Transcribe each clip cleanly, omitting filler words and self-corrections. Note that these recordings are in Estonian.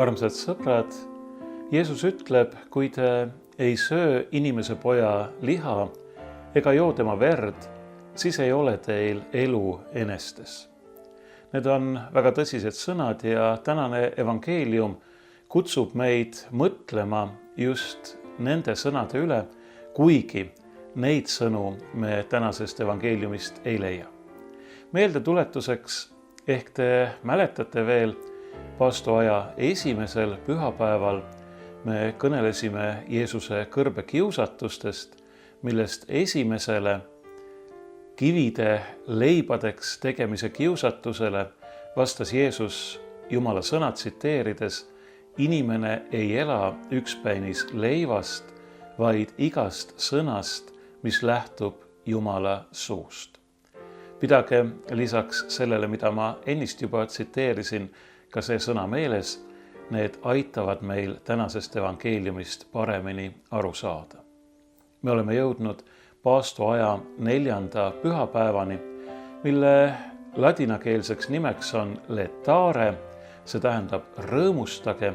Armsad sõbrad, Jeesus ütleb, kui te ei söö inimese poja liha ega joo tema verd, siis ei ole teil elu enestes. Need on väga tõsised sõnad ja tänane evangeelium kutsub meid mõtlema just nende sõnade üle, kuigi neid sõnu me tänasest evangeeliumist ei leia. Meeldetuletuseks, ehk te mäletate veel, paastoaja esimesel pühapäeval me kõnelesime Jeesuse kõrbekiusatustest, millest esimesele kivide leibadeks tegemise kiusatusele vastas Jeesus Jumala sõna tsiteerides: inimene ei ela ükspäinis leivast, vaid igast sõnast, mis lähtub Jumala suust. Pidage lisaks sellele, mida ma ennist juba tsiteerisin, ka see sõna meeles, need aitavad meil tänasest evangeeliumist paremini aru saada. Me oleme jõudnud paastoaja 4. pühapäevani, mille ladinakeelseks nimeks on letare, see tähendab rõõmustage.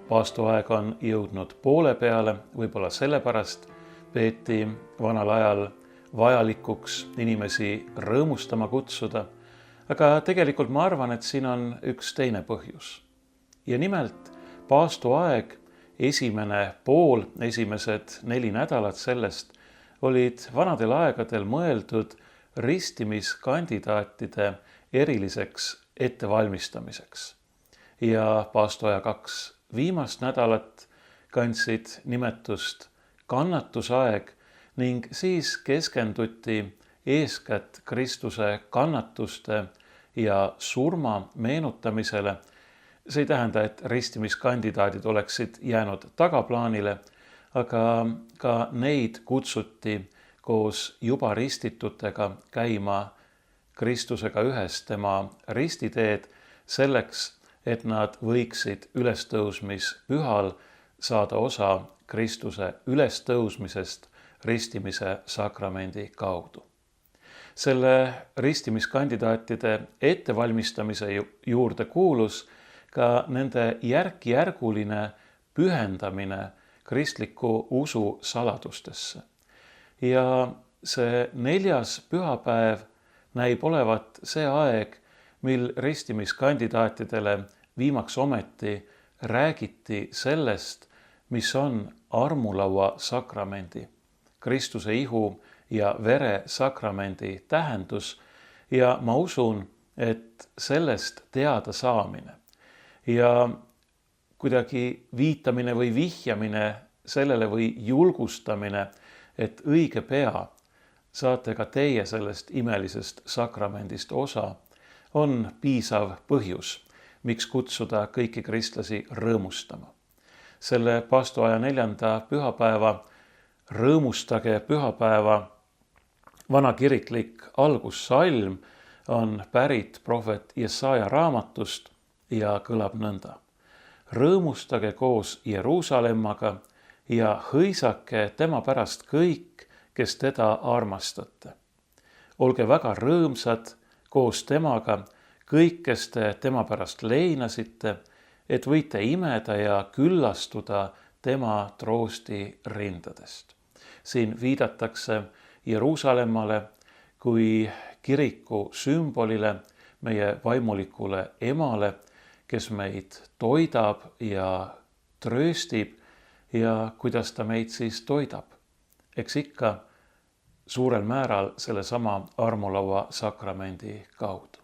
Paastoaeg on jõudnud poole peale, võib-olla sellepärast peeti vanal ajal vajalikuks inimesi rõõmustama kutsuda, aga tegelikult ma arvan, et siin on üks teine põhjus. Ja nimelt paastoaeg, esimene pool, esimesed 4 nädalat sellest olid vanadel aegadel mõeldud ristimiskandidaatide eriliseks ettevalmistamiseks. Ja paastoaja 2 viimast nädalat kandsid nimetust kannatusaeg ning siis keskenduti eeskätt Kristuse kannatuste ja surma meenutamisele. See ei tähenda, et ristimiskandidaadid oleksid jäänud tagaplaanile, aga ka neid kutsuti koos juba ristitutega käima Kristusega ühes tema ristiteed selleks, et nad võiksid ülestõusmispühal saada osa Kristuse ülestõusmisest ristimise sakramendi kaudu. Selle ristimiskandidaatide ettevalmistamise juurde kuulus ka nende järk-järguline pühendamine kristliku usu saladustesse. Ja see 4. pühapäev näib olevat see aeg, mil ristimiskandidaatidele viimaks ometi räägiti sellest, mis on armulaua sakramendi, Kristuse ihu ja vere sakramendi tähendus, ja ma usun, et sellest teada saamine ja kuidagi viitamine või vihjamine sellele või julgustamine, et õige pea saate ka teie sellest imelisest sakramendist osa, on piisav põhjus, miks kutsuda kõiki kristlasi rõõmustama. Selle paastoaja 4. pühapäeva rõõmustage pühapäeva vanakiriklik algussalm on pärit prohvet Jesaja raamatust ja kõlab nõnda. Rõõmustage koos Jeruusalemmaga ja hõisake tema pärast kõik, kes teda armastate. Olge väga rõõmsad koos temaga, kõik, kes te tema pärast leinasite, et võite imeda ja küllastuda tema troosti rindadest. Siin viidatakse Jeruusalemmale kui kiriku sümbolile, meie vaimulikule emale, kes meid toidab ja trööstib ja kuidas ta meid siis toidab. Eks ikka suurel määral sellesama armulaua sakramendi kaudu.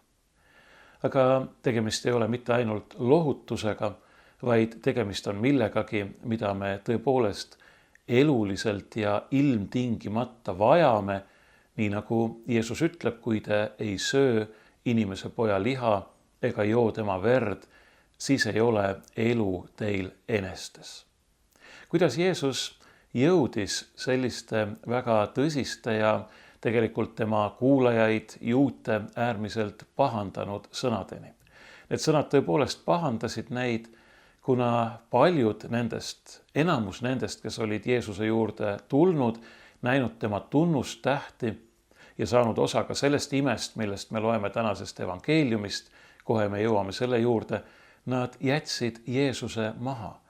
Aga tegemist ei ole mitte ainult lohutusega, vaid tegemist on millegagi, mida me tõepoolest eluliselt ja ilmtingimata vajame, nii nagu Jeesus ütleb, kui te ei söö inimese poja liha ega joo tema verd, siis ei ole elu teil enestes. Kuidas Jeesus jõudis selliste väga tõsiste ja tegelikult tema kuulajaid juute äärmiselt pahandanud sõnadeni. Need sõnad tõepoolest pahandasid neid, kuna paljud nendest, enamus nendest, kes olid Jeesuse juurde tulnud, näinud tema tunnustähti ja saanud osa ka sellest imest, millest me loeme tänasest evangeeliumist, kohe me jõuame selle juurde, Nad jätsid Jeesuse maha.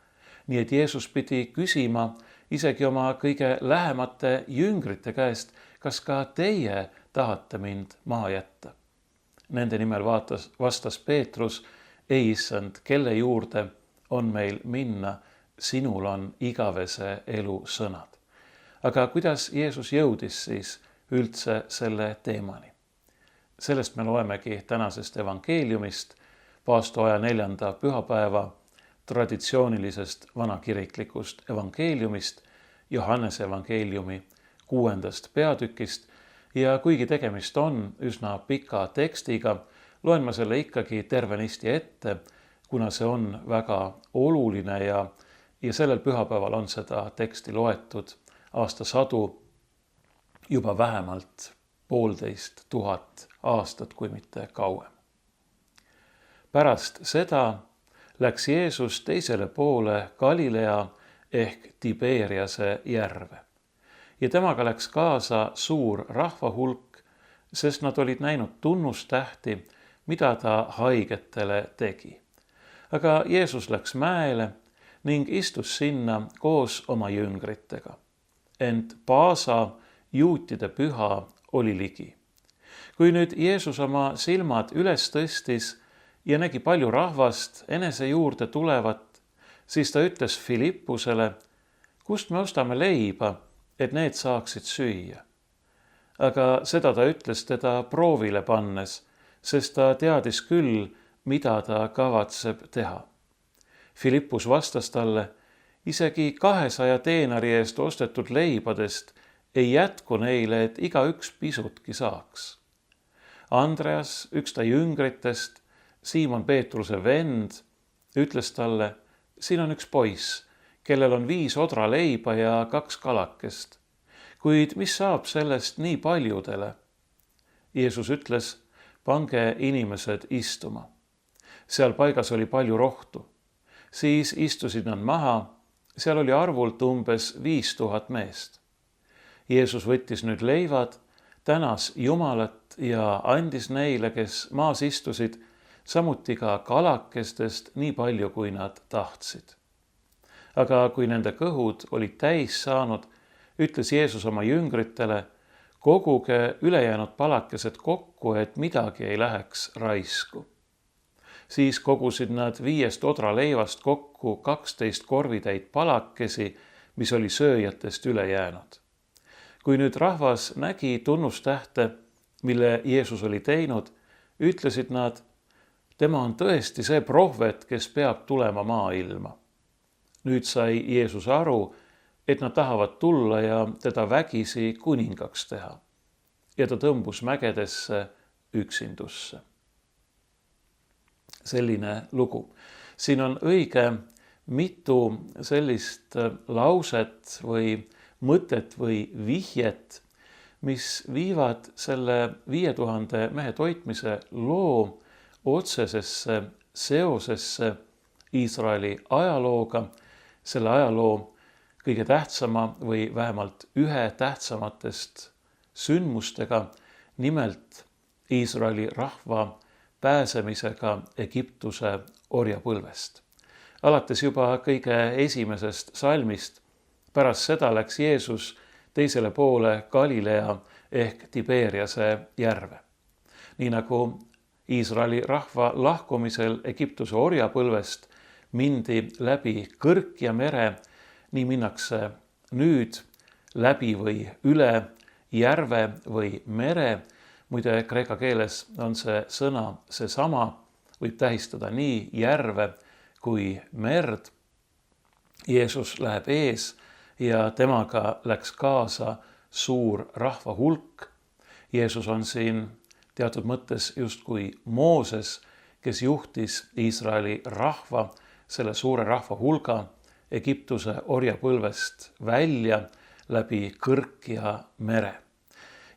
Nii et Jeesus pidi küsima isegi oma kõige lähemate jüngrite käest, kas ka teie tahate mind maha jätta. Nende nimel vastas Peetrus, ei issand, kelle juurde on meil minna, sinul on igavese elu sõnad. Aga kuidas Jeesus jõudis siis üldse selle teemani? Sellest me loemegi tänasest evangeeliumist, paastoaja 4. pühapäeva traditsioonilisest vanakiriklikust evangeeliumist, Johannese evangeeliumi 6. peatükist, ja kuigi tegemist on üsna pika tekstiga, loen ma selle ikkagi tervenisti ette, kuna see on väga oluline ja sellel pühapäeval on seda teksti loetud aastasadu juba vähemalt 1500 aastat, kui mitte kauem. Pärast seda läks Jeesus teisele poole Galilea ehk Tiberiase järve. Ja temaga läks kaasa suur rahvahulk, sest nad olid näinud tunnustähti, mida ta haigetele tegi. Aga Jeesus läks mäele ning istus sinna koos oma jüngritega. Ent Paasa, juutide püha, oli ligi. Kui nüüd Jeesus oma silmad üles tõstis ja nägi palju rahvast enese juurde tulevat, siis ta ütles Filippusele, kust me ostame leiba, et need saaksid süüa. Aga seda ta ütles teda proovile pannes, sest ta teadis küll, mida ta kavatseb teha. Filippus vastas talle, isegi 200 teenari eest ostetud leibadest ei jätku neile, et igaüks pisutki saaks. Andreas, üks ta jüngritest, Siimon Peetruse vend, ütles talle, siin on üks poiss, kellel on 5 odraleiba ja 2 kalakest. Kuid mis saab sellest nii paljudele? Jeesus ütles, pange inimesed istuma. Seal paigas oli palju rohtu. Siis istusid nad maha, seal oli arvult umbes 5000 meest. Jeesus võttis nüüd leivad, tänas Jumalat ja andis neile, kes maas istusid, samuti ka kalakestest nii palju, kui nad tahtsid. Aga kui nende kõhud olid täis saanud, ütles Jeesus oma jüngritele, koguge ülejäänud palakesed kokku, et midagi ei läheks raisku. Siis kogusid nad 5 odraleivast kokku 12 korvitäit palakesi, mis oli sööjatest üle jäänud. Kui nüüd rahvas nägi tunnustähte, mille Jeesus oli teinud, ütlesid nad, tema on tõesti see prohvet, kes peab tulema maailma. Nüüd sai Jeesus aru, et nad tahavad tulla ja teda vägisi kuningaks teha. Ja ta tõmbus mägedesse üksindusse. Selline lugu. Siin on õige mitu sellist lauset või mõtet või vihjet, mis viivad selle 5000 mehe toitmise loo otsesesse seosesse Iisraeli ajalooga, selle ajaloo kõige tähtsama või vähemalt ühe tähtsamatest sündmustega, nimelt Iisraeli rahva pääsemisega Egiptuse orjapõlvest. Alates juba kõige esimesest salmist, pärast seda läks Jeesus teisele poole Galilea ehk Tiberiase järve. Nii nagu Iisraeli rahva lahkumisel Egiptuse orjapõlvest mindi läbi Kõrkja mere, nii minnakse nüüd läbi või üle järve või mere. Muide, kreeka keeles on see sõna seesama, võib tähistada nii järve kui merd. Jeesus läheb ees ja temaga läks kaasa suur rahva hulk. Jeesus on siin teatud mõttes justkui Mooses, kes juhtis Iisraeli rahva, selle suure rahva hulga Egiptuse orjapõlvest välja läbi Kõrkja mere.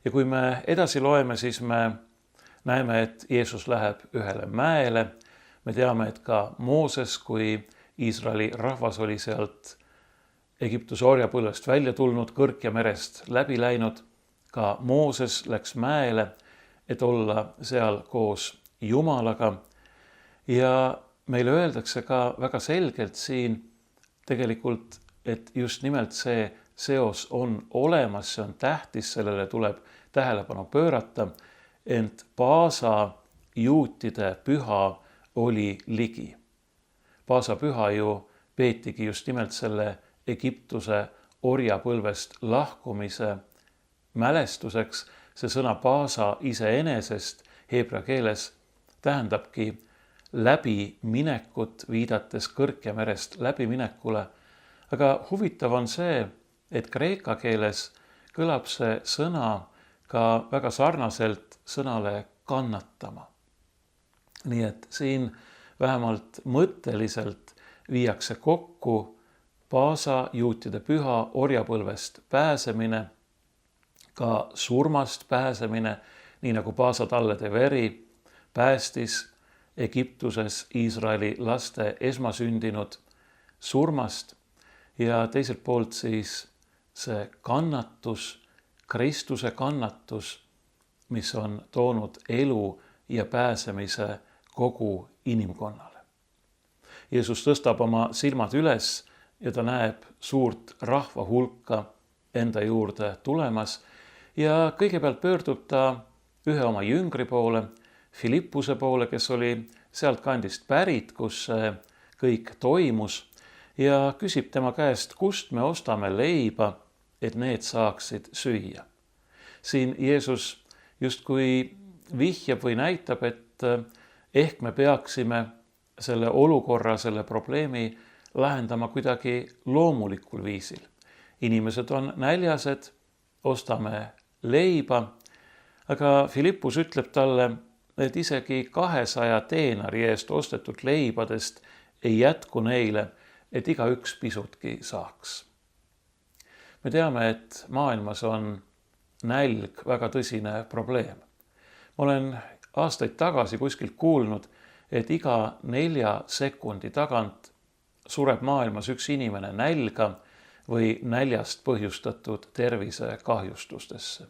Ja kui me edasi loeme, siis me näeme, et Jeesus läheb ühele mäele. Me teame, et ka Mooses, kui Iisraeli rahvas oli sealt Egiptuse orjapõlvest välja tulnud, Kõrkja merest läbi läinud, ka Mooses läks mäele, et olla seal koos Jumalaga. Ja meile öeldakse ka väga selgelt siin tegelikult, et just nimelt see seos on olemas, see on tähtis, sellele tuleb tähelepanu pöörata, ent Paasa juutide püha oli ligi. Paasa püha ju peetigi just nimelt selle Egiptuse orjapõlvest lahkumise mälestuseks. See sõna Paasa iseenesest heebrea keeles tähendabki läbiminekut, viidates Kõrgja-merest läbiminekule. Aga huvitav on see, et kreeka keeles kõlab see sõna ka väga sarnaselt sõnale kannatama. Nii et siin vähemalt mõtteliselt viiakse kokku Paasa juutide püha orjapõlvest pääsemine, ka surmast pääsemine, nii nagu Paasa tallede veri päästis Egiptuses Iisraeli laste esmasündinud surmast ja teiselt poolt siis see kannatus, Kristuse kannatus, mis on toonud elu ja pääsemise kogu inimkonnale. Jeesus tõstab oma silmad üles ja ta näeb suurt rahva hulka enda juurde tulemas ja kõigepealt pöördub ta ühe oma jüngri poole, Filippuse poole, kes oli sealt kandist pärit, kus see kõik toimus ja küsib tema käest, kust me ostame leiba, et need saaksid süüa. Siin Jeesus justkui vihjab või näitab, et ehk me peaksime selle olukorra, selle probleemi lahendama kuidagi loomulikul viisil. Inimesed on näljased, ostame leiba, aga Filippus ütleb talle, et isegi 200 teenari eest ostetud leibadest ei jätku neile, et igaüks pisutki saaks. Me teame, et maailmas on nälg väga tõsine probleem. Ma olen aastaid tagasi kuskilt kuulnud, et iga 4 sekundi tagant sureb maailmas üks inimene nälga või näljast põhjustatud tervisekahjustustesse.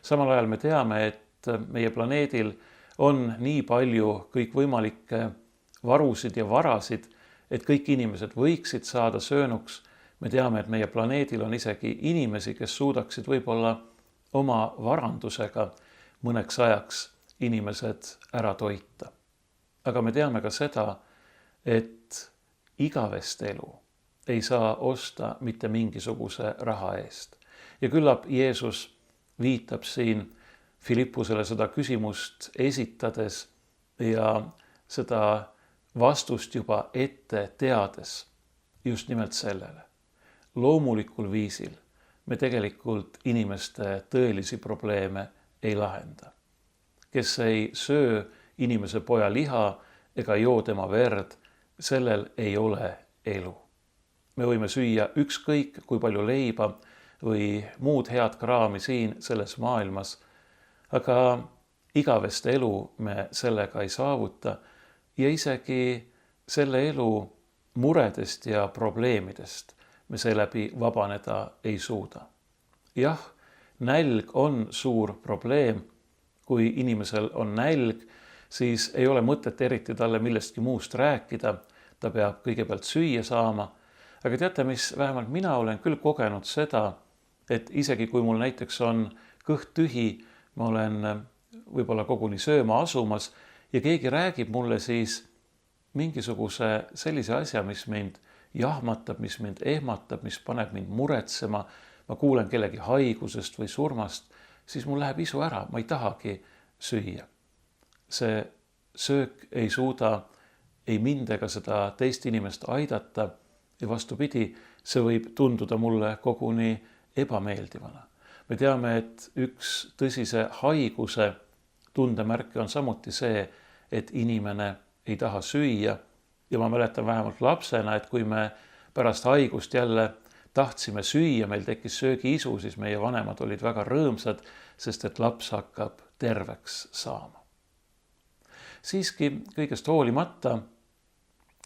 Samal ajal me teame, et meie planeedil on nii palju kõikvõimalikke varusid ja varasid, et kõik inimesed võiksid saada söönuks. Me teame, et meie planeedil on isegi inimesi, kes suudaksid võib-olla oma varandusega mõneks ajaks inimesed ära toita. Aga me teame ka seda, et igavest elu ei saa osta mitte mingisuguse raha eest. Ja küllap Jeesus viitab siin Filippusele seda küsimust esitades ja seda vastust juba ette teades just nimelt sellele. Loomulikul viisil me tegelikult inimeste tõelisi probleeme ei lahenda. Kes ei söö inimese poja liha ega joo tema verd, sellel ei ole elu. Me võime süüa ükskõik kui palju leiba või muud head kraami siin selles maailmas, aga igavest elu me sellega ei saavuta ja isegi selle elu muredest ja probleemidest me seeläbi vabaneda ei suuda. Jah, nälg on suur probleem. Kui inimesel on nälg, siis ei ole mõtet eriti talle millestki muust rääkida. Ta peab kõigepealt süüa saama. Aga teate, mis vähemalt mina olen küll kogenud seda, et isegi kui mul näiteks on kõht tühi, ma olen võib-olla koguni sööma asumas ja keegi räägib mulle siis mingisuguse sellise asja, mis mind jahmatab, mis mind ehmatab, mis paneb mind muretsema, ma kuulen kellegi haigusest või surmast, siis mul läheb isu ära, ma ei tahagi süüa. See söök ei suuda ei mind ega seda teist inimest aidata ja vastupidi, see võib tunduda mulle koguni ebameeldivana. Me teame, et üks tõsise haiguse tundemärke on samuti see, et inimene ei taha süüa ja ma mäletan vähemalt lapsena, et kui me pärast haigust jälle tahtsime süüa, meil tekkis söögiisu, siis meie vanemad olid väga rõõmsad, sest et laps hakkab terveks saama. Siiski kõigest hoolimata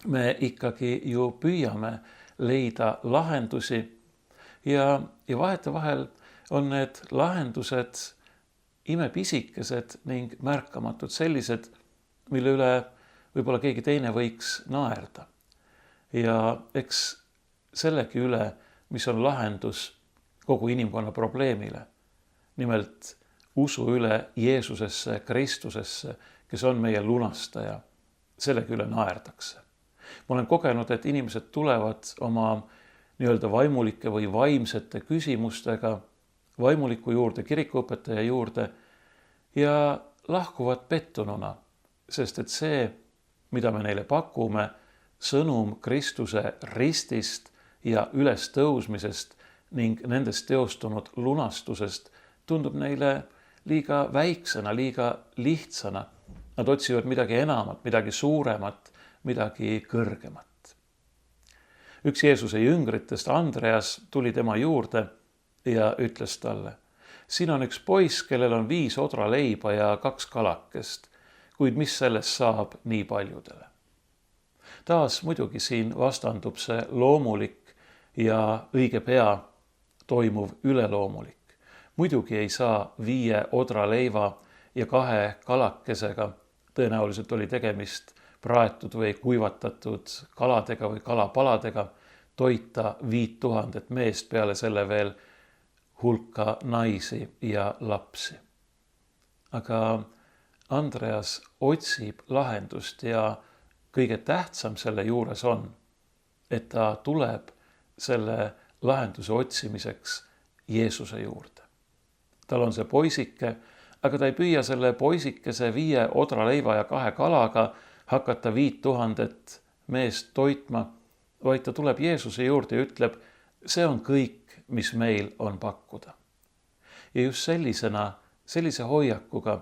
me ikkagi ju püüame leida lahendusi ja vahetevahel on need lahendused imepisikesed ning märkamatud sellised, mille üle võib-olla keegi teine võiks naerda. Ja eks sellegi üle, mis on lahendus kogu inimkonna probleemile. Nimelt usu üle Jeesusesse, Kristusesse, kes on meie lunastaja. Sellegi üle naerdakse. Ma olen kogenud, et inimesed tulevad oma nii-öelda vaimulike või vaimsete küsimustega vaimuliku juurde, kirikuõpetaja juurde ja lahkuvad pettununa, sest et see, mida me neile pakume, sõnum Kristuse ristist ja ülestõusmisest ning nendest teostunud lunastusest tundub neile liiga väiksena, liiga lihtsana. Nad otsivad midagi enamat, midagi suuremat, midagi kõrgemat. Üks Jeesuse jüngritest, Andreas, tuli tema juurde ja ütles talle: siin on üks poiss, kellel on 5 odraleiba ja 2 kalakest, kuid mis sellest saab nii paljudele? Taas muidugi siin vastandub see loomulik ja õige pea toimuv üleloomulik. Muidugi ei saa 5 odraleiva ja 2 kalakesega, tõenäoliselt oli tegemist praetud või kuivatatud kaladega või kalapaladega, toita 5000 meest, peale selle veel hulka naisi ja lapsi. Aga Andreas otsib lahendust ja kõige tähtsam selle juures on, et ta tuleb selle lahenduse otsimiseks Jeesuse juurde. Tal on see poisike, aga ta ei püüa selle poisikese 5 odraleiva ja 2 kalaga hakata 5000 meest toitma, vaid ta tuleb Jeesuse juurde ja ütleb, see on kõik, mis meil on pakkuda. Ja just sellise hoiakuga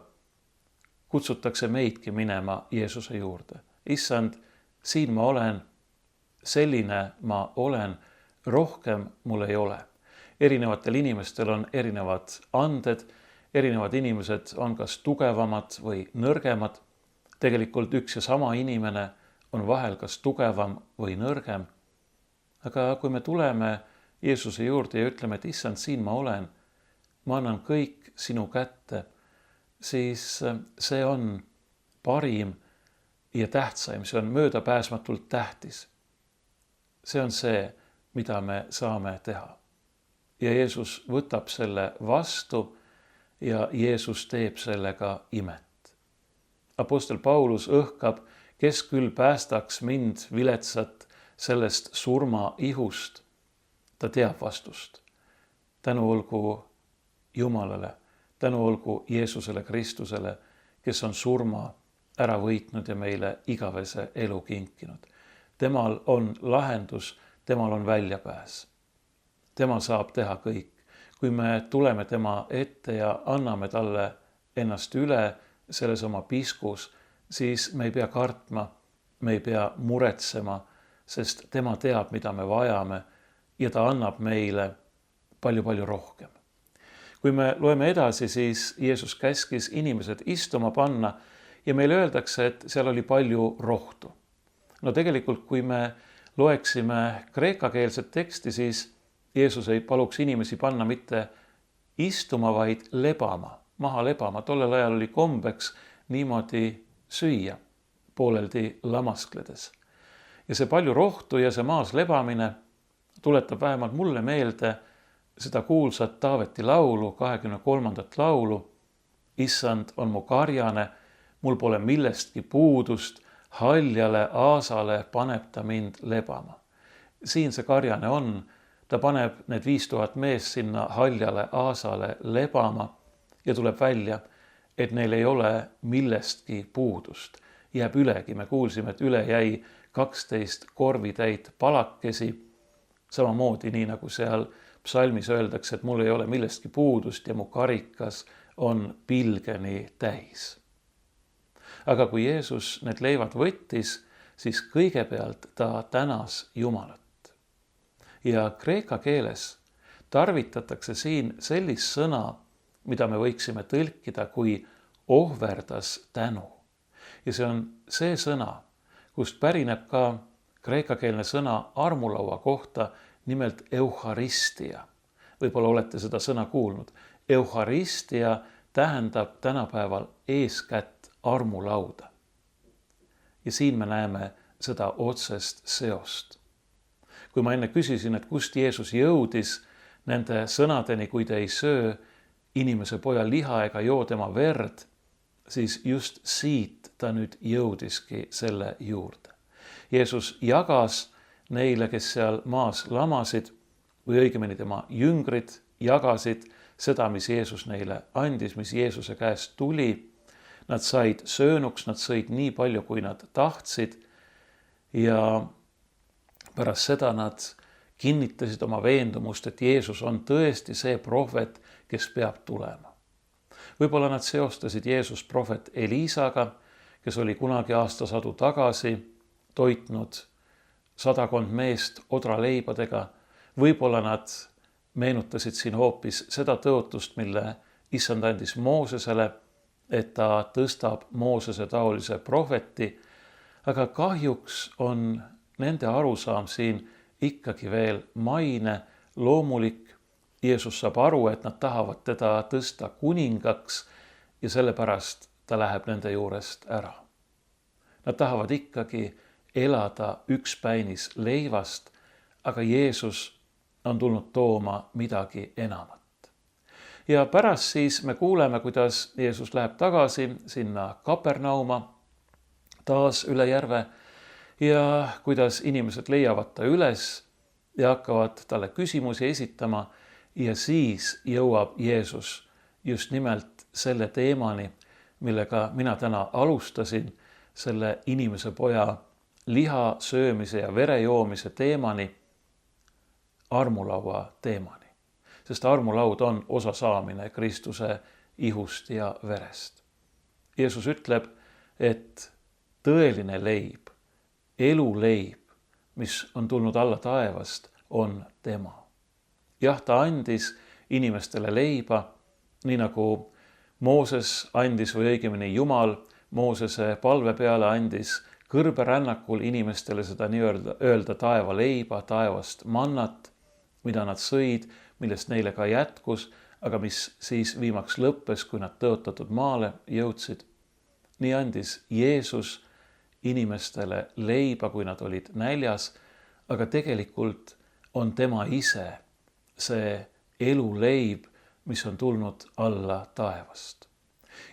kutsutakse meidki minema Jeesuse juurde. Issand, siin ma olen, selline ma olen, rohkem mul ei ole. Erinevatel inimestel on erinevad anded, erinevad inimesed on kas tugevamad või nõrgemad. Tegelikult üks ja sama inimene on vahel kas tugevam või nõrgem. Aga kui me tuleme Jeesuse juurde ja ütleme, et issand, siin ma olen, ma annan kõik sinu kätte, siis see on parim ja tähtsaim, see on möödapääsmatult tähtis. See on see, mida me saame teha. Ja Jeesus võtab selle vastu ja Jeesus teeb sellega imet. Apostel Paulus õhkab, kes küll päästaks mind viletsat sellest surma ihust. Ta teab vastust. Tänu olgu Jumalale, tänu olgu Jeesusele Kristusele, kes on surma ära võitnud ja meile igavese elu kinkinud. Temal on lahendus, temal on väljapääs. Tema saab teha kõik. Kui me tuleme tema ette ja anname talle ennast üle selles oma piskus, siis me ei pea kartma, me ei pea muretsema, sest tema teab, mida me vajame ja ta annab meile palju-palju rohkem. Kui me loeme edasi, siis Jeesus käskis inimesed istuma panna ja meile öeldakse, et seal oli palju rohtu. No tegelikult, kui me loeksime kreekakeelset teksti, siis Jeesus ei paluks inimesi panna mitte istuma, vaid lebama, maha lebama. Tollel ajal oli kombeks niimoodi süüa, pooleldi lamaskledes. Ja see palju rohtu ja see maas lebamine tuletab vähemalt mulle meelde seda kuulsat Taaveti laulu, 23. laulu. Issand on mu karjane, mul pole millestki puudust, haljale aasale paneb ta mind lebama. Siin see karjane on. Ta paneb need 5000 meest sinna haljale aasale lebama ja tuleb välja, et neil ei ole millestki puudust. Jääb ülegi. Me kuulsime, et üle jäi 12 korvitäit palakesi. Samamoodi nii nagu seal psalmis öeldakse, et mul ei ole millestki puudust ja mu karikas on pilgeni täis. Aga kui Jeesus need leivad võttis, siis kõigepealt ta tänas Jumalat. Ja kreeka keeles tarvitatakse siin sellist sõna, mida me võiksime tõlkida kui ohverdas tänu. Ja see on see sõna, kust pärineb ka kreekakeelne sõna armulaua kohta, nimelt eucharistia. Võib-olla olete seda sõna kuulnud. Eucharistia tähendab tänapäeval eeskätt armulauda. Ja siin me näeme seda otsest seost. Kui ma enne küsisin, et kust Jeesus jõudis nende sõnadeni, kui te ei söö inimese poja liha ega joo tema verd, siis just siit ta nüüd jõudiski selle juurde. Jeesus jagas neile, kes seal maas lamasid, või õigemini tema jüngrid jagasid seda, mis Jeesus neile andis, mis Jeesuse käest tuli. Nad said söönuks, nad sõid nii palju, kui nad tahtsid ja pärast seda nad kinnitasid oma veendumust, et Jeesus on tõesti see prohvet, kes peab tulema. Võib-olla nad seostasid Jeesus prohvet Eliisaga, kes oli kunagi aastasadu tagasi toitnud 100 meest odraleibadega. Võib-olla nad meenutasid siin hoopis seda tõotust, mille Issand andis Moosesele, et ta tõstab Moosese taolise prohveti, aga kahjuks on nende arusaam siin ikkagi veel maine, loomulik. Jeesus saab aru, et nad tahavad teda tõsta kuningaks ja sellepärast ta läheb nende juurest ära. Nad tahavad ikkagi elada ükspäinis leivast, aga Jeesus on tulnud tooma midagi enamat. Ja pärast siis me kuuleme, kuidas Jeesus läheb tagasi sinna Kapernauma, taas üle järve, ja kuidas inimesed leiavad ta üles ja hakkavad talle küsimusi esitama ja siis jõuab Jeesus just nimelt selle teemani, millega mina täna alustasin, selle inimese poja liha söömise ja vere joomise teemani, armulaua teemani. Sest armulaud on osa saamine Kristuse ihust ja verest. Jeesus ütleb, et tõeline leib, eluleib, mis on tulnud alla taevast, on tema. Jah, ta andis inimestele leiba, nii nagu Mooses andis või õigemini Jumal Moosese palve peale andis kõrberännakul inimestele seda nii-öelda taevaleiba, taevast mannat, mida nad sõid, millest neile ka jätkus, aga mis siis viimaks lõppes, kui nad tõotatud maale jõudsid. Nii andis Jeesus inimestele leiba, kui nad olid näljas, aga tegelikult on tema ise see eluleib, mis on tulnud alla taevast.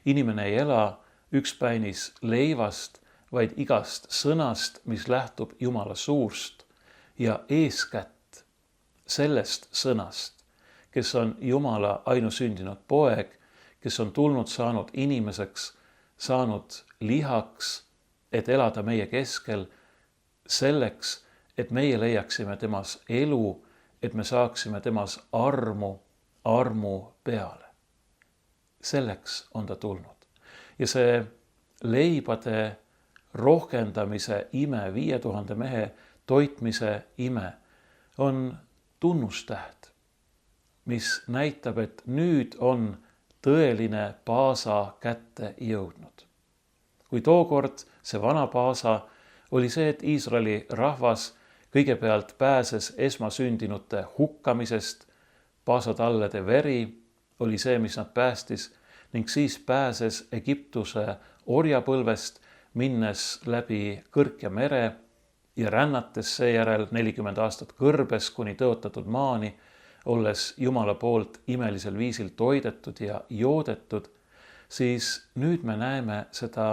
Inimene ei ela ükspäinis leivast, vaid igast sõnast, mis lähtub Jumala suust ja eeskätt sellest sõnast, kes on Jumala ainusündinud poeg, kes on tulnud, saanud inimeseks, saanud lihaks, et elada meie keskel selleks, et meie leiaksime temas elu, et me saaksime temas armu peale. Selleks on ta tulnud. Ja see leibade rohkendamise ime, 5000 mehe toitmise ime on tunnustäht, mis näitab, et nüüd on tõeline paasa kätte jõudnud. Kui tookord see vana paasa oli see, et Iisraeli rahvas kõigepealt pääses esmasündinute hukkamisest, paasatallede veri oli see, mis nad päästis, ning siis pääses Egiptuse orjapõlvest, minnes läbi Kõrkja mere ja rännates seejärel 40 aastat kõrbes kuni tõotatud maani, olles Jumala poolt imelisel viisil toidetud ja joodetud, siis nüüd me näeme seda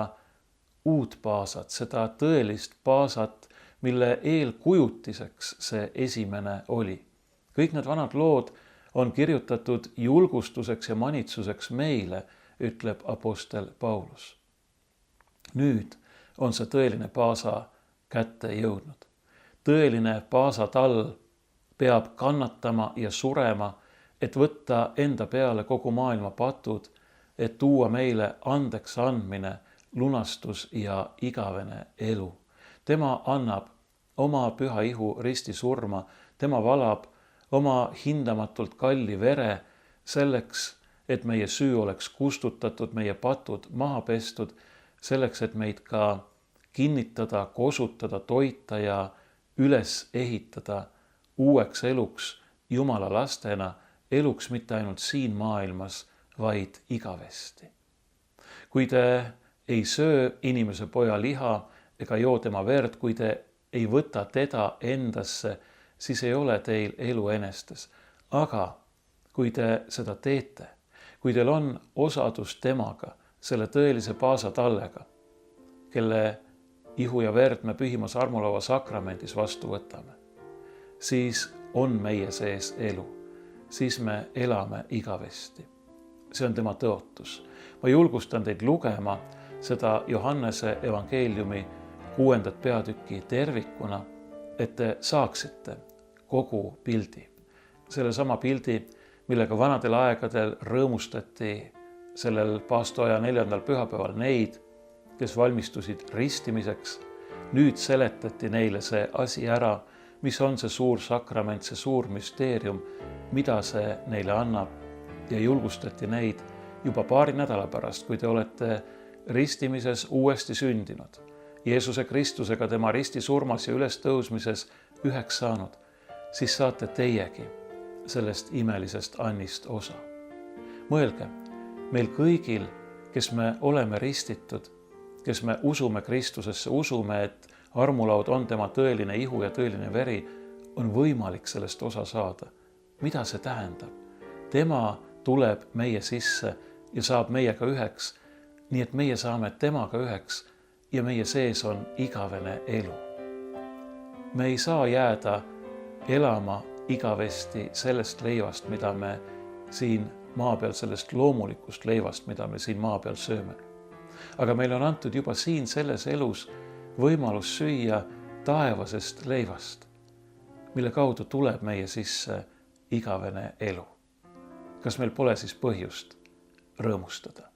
uut paasat, seda tõelist paasat, mille eelkujutiseks see esimene oli. Kõik need vanad lood on kirjutatud julgustuseks ja manitsuseks meile, ütleb apostel Paulus. Nüüd on see tõeline paasa kätte jõudnud. Tõeline paasatall peab kannatama ja surema, et võtta enda peale kogu maailma patud, et tuua meile andeks andmine, lunastus ja igavene elu. Tema annab oma püha ihu risti surma, tema valab oma hindamatult kalli vere selleks, et meie süü oleks kustutatud, meie patud maha pestud, selleks, et meid ka kinnitada, kosutada, toita ja üles ehitada uueks eluks Jumala lastena, eluks mitte ainult siin maailmas, vaid igavesti. Kui te ei söö inimese poja liha ega joo tema verd, kui te ei võta teda endasse, siis ei ole teil elu enestes. Aga kui te seda teete, kui teil on osadus temaga, selle tõelise paasatallega, kelle ihu ja verd me pühimas armulaua sakramendis vastu võtame, siis on meie sees elu. Siis me elame igavesti. See on tema tõotus. Ma julgustan teid lugema seda Johannese evangeeliumi 6. peatüki tervikuna, et te saaksite kogu pildi. Selle sama pildi, millega vanadel aegadel rõõmustati sellel paastoaja 4. pühapäeval neid, kes valmistusid ristimiseks. Nüüd seletati neile see asi ära, mis on see suur sakrament, see suur müsteerium, mida see neile annab, ja julgustati neid juba paari nädala pärast, kui te olete ristimises uuesti sündinud, Jeesuse Kristusega tema ristisurmas ja ülestõusmises üheks saanud, siis saate teiegi sellest imelisest annist osa. Mõelge, meil kõigil, kes me oleme ristitud, kes me usume Kristusesse, usume, et armulaud on tema tõeline ihu ja tõeline veri, on võimalik sellest osa saada. Mida see tähendab? Tema tuleb meie sisse ja saab meiega üheks, nii et meie saame temaga üheks ja meie sees on igavene elu. Me ei saa jääda elama igavesti sellest leivast, mida me siin maa peal, sellest loomulikust leivast, mida me siin maa peal sööme. Aga meil on antud juba siin selles elus võimalus süüa taevasest leivast, mille kaudu tuleb meie sisse igavene elu. Kas meil pole siis põhjust rõõmustada?